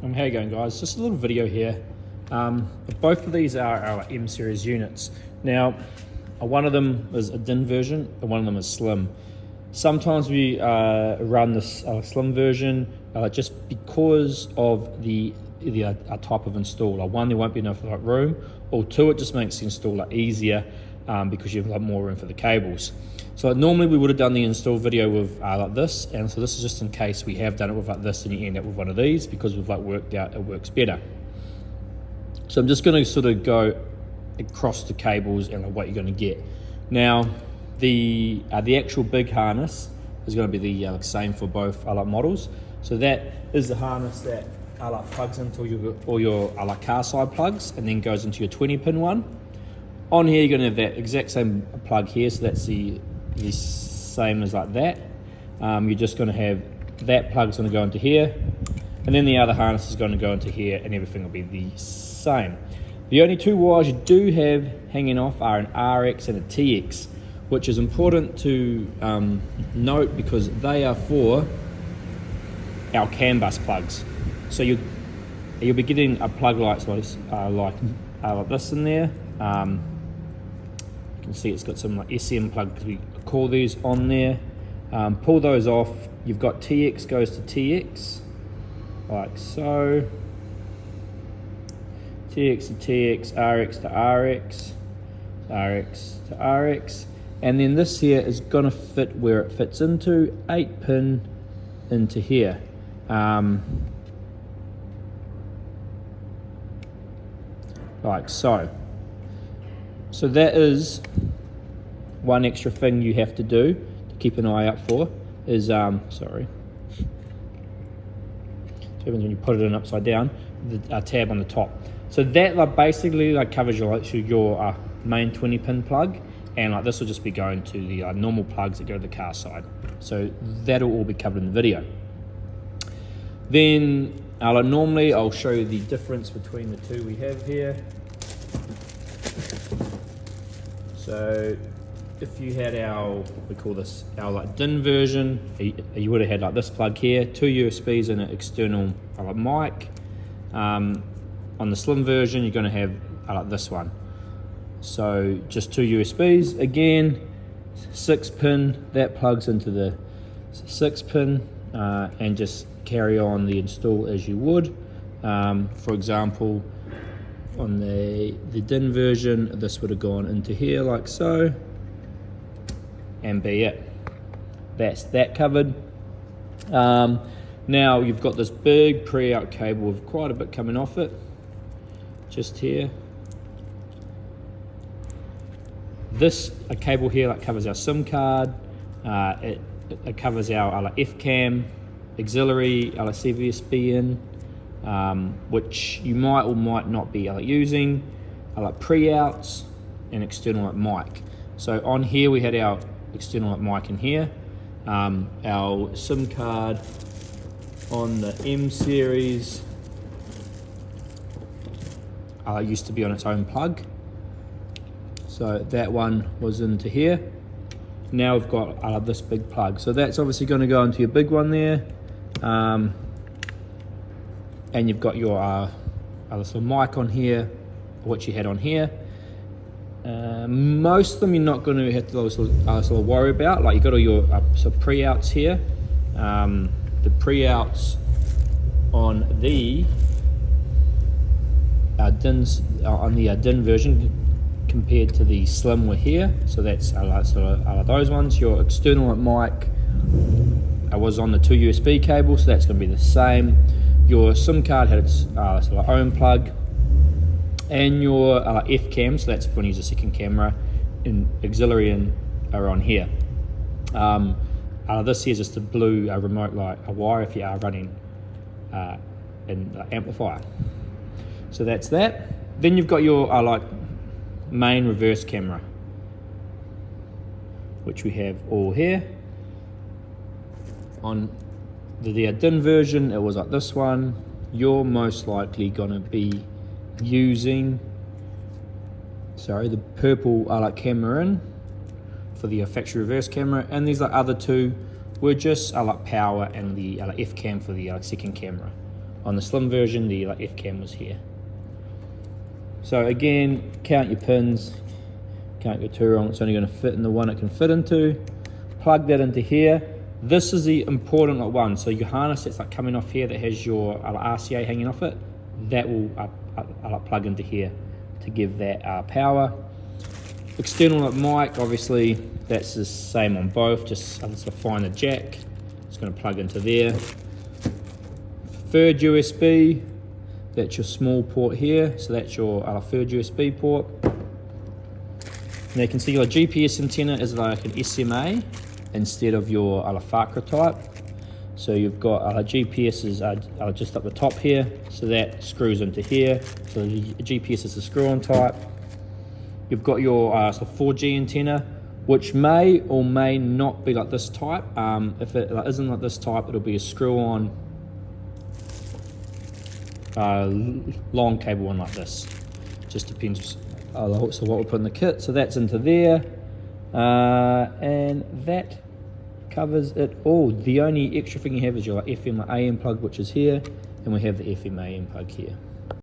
How you going, guys? Just a little video here. Both of these are our M series units. Now, one of them is a DIN version and one of them is slim. Sometimes we run this slim version just because of the type of installer. One, there won't be enough room, or two, it just makes the installer easier because you have more room for the cables. So normally we would have done the install video with like this, and so this is just in case we have done it with like this and you end up with one of these, because we've worked out it works better. So I'm just going to sort of go across the cables and what you're going to get. Now the actual big harness is going to be the same for both models. So that is the harness that plugs into all your car side plugs and then goes into your 20-pin one. On here you're going to have that exact same plug here, so that's the same as like that. You're just going to have that plug's going to go into here, and then the other harness is going to go into here, and everything will be the same. The only two wires you do have hanging off are an RX and a TX, which is important to note because they are for our CAN bus plugs. So you'll be getting a plug like this in there. You can see it's got some SM plug because we call these on there. Pull those off. You've got TX goes to TX, like so. TX to TX, RX to RX, RX to RX, and then this here is going to fit where it fits into, 8-pin into here. Like so. So that is one extra thing you have to do to keep an eye out for is, sorry, what happens when you put it in upside down, the tab on the top. So that basically covers your main 20-pin plug, and this will just be going to the normal plugs that go to the car side. So that'll all be covered in the video. Then normally I'll show you the difference between the two we have here. So if you had our DIN version, you would have had this plug here, 2 USBs and an external mic. On the slim version, you're going to have this one. So just 2 USBs, again, 6-pin, that plugs into the 6-pin, and just carry on the install as you would. For example, on the DIN version, this would have gone into here like so, and be it. That's that covered. Now you've got this big pre-out cable with quite a bit coming off it, just here. This cable here covers our SIM card, it covers our FCAM, auxiliary, CVSB in, which you might or might not be using, pre-outs and external mic. So on here we had our external mic in here, our SIM card on the M series used to be on its own plug, so that one was into here. Now we've got this big plug, so that's obviously going to go into your big one there, and you've got your little mic on here, which you had on here. Most of them you're not going to have to sort of worry about. You've got all your pre-outs here. The pre-outs on the DINs on the DIN version compared to the slim were here. So that's those ones. Your external mic was on the 2 USB cables, so that's going to be the same. Your SIM card had its own plug, and your FCAM, so that's if you want to use a second camera, and auxiliary are on here. This here is just a blue remote wire if you are running an amplifier. So that's that. Then you've got your main reverse camera, which we have all here. On the DIN version, it was like this one. You're most likely going to be using the purple camera in for the factory reverse camera, and these other two were just power and the FCAM for the second camera. On the slim version, the F cam was here. So again, count your pins, can't go too wrong. It's only going to fit in the one it can fit into. Plug that into here. This is the important one. So your harness that's like coming off here that has your RCA hanging off it, that will plug into here to give that power. External mic, obviously that's the same on both, just to find the jack. It's going to plug into there. Third USB, that's your small port here, so that's your third USB port. Now you can see your GPS antenna is like an SMA instead of your FACRA type. So you've got GPS is just up the top here, so that screws into here. So the GPS is a screw-on type. You've got your 4G antenna, which may or may not be like this type. If it isn't like this type, it'll be a screw-on long cable one like this. Just depends. So what we put in the kit. So that's into there, and that covers it all. The only extra thing you have is your FM AM plug, which is here, and we have the FM AM plug here.